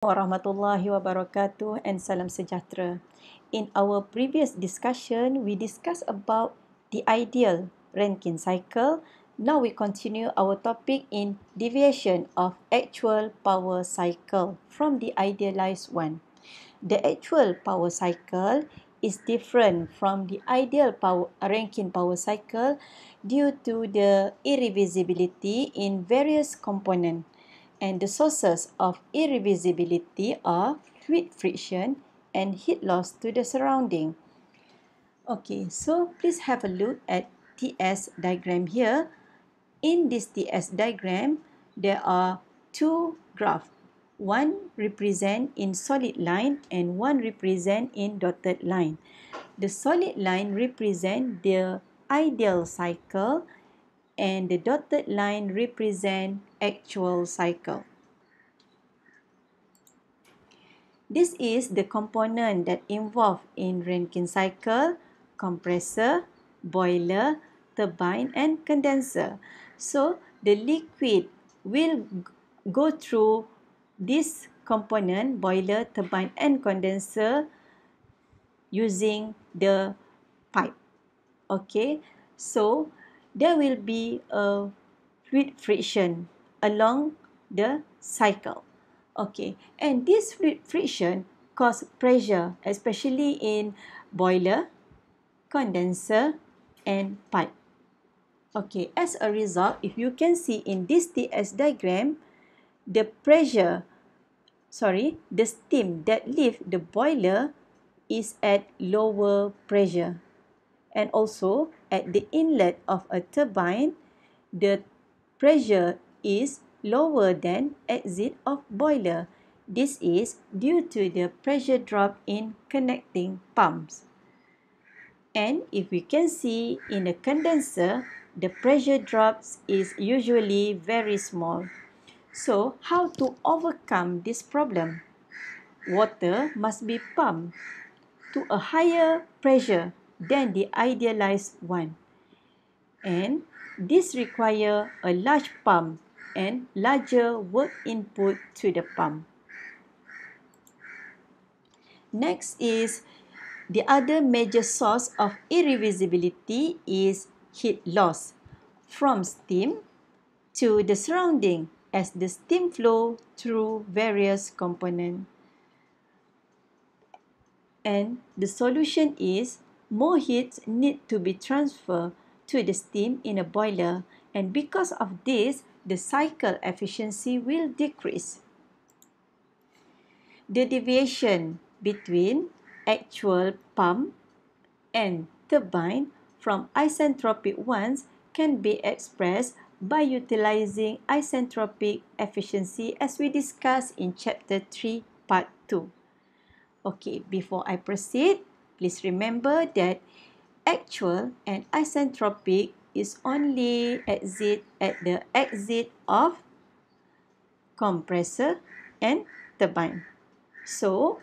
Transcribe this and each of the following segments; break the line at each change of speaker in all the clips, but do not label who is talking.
Warahmatullahi wabarakatuh and salam sejahtera. In our previous discussion, we discussed about the ideal Rankine cycle. Now we continue our topic in deviation of actual power cycle from the idealized one. The actual power cycle is different from the ideal Rankine power cycle due to the irreversibility in various components. And the sources of irreversibility are fluid friction and heat loss to the surrounding. Okay, so please have a look at TS diagram here. In this TS diagram, there are two graphs. One represent in solid line and one represent in dotted line. The solid line represent the ideal cycle and the dotted line represent actual cycle. This is the component that involved in Rankine cycle, compressor, boiler, turbine and condenser. So the liquid will go through this component, boiler, turbine and condenser using the pipe. Okay, so there will be a fluid friction along the cycle. Okay, and this fluid friction cause pressure, especially in boiler, condenser, and pipe. Okay, as a result, if you can see in this TS diagram, the the steam that leave the boiler is at lower pressure. And also, at the inlet of a turbine, the pressure is lower than exit of boiler. This is due to the pressure drop in connecting pumps. And if we can see in the condenser, the pressure drops is usually very small. So, how to overcome this problem? Water must be pumped to a higher pressure than the idealized one. And this require a large pump and larger work input to the pump. Next is the other major source of irreversibility is heat loss from steam to the surrounding as the steam flow through various components. And the solution is more heat need to be transferred to the steam in a boiler, and because of this, the cycle efficiency will decrease. The deviation between actual pump and turbine from isentropic ones can be expressed by utilizing isentropic efficiency as we discussed in chapter 3 part 2. Okay, before I proceed, please remember that actual and isentropic is only exist at the exit of compressor and turbine. So,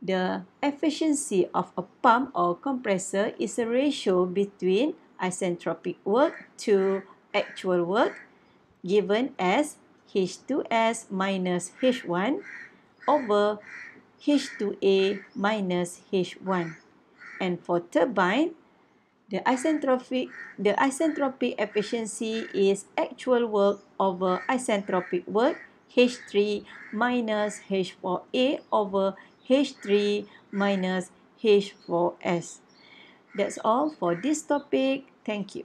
the efficiency of a pump or compressor is a ratio between isentropic work to actual work given as H2S minus H1 over H2A minus H1. And for turbine, the isentropic efficiency is actual work over isentropic work H3 minus H4A over H3 minus H4S. That's all for this topic. Thank you.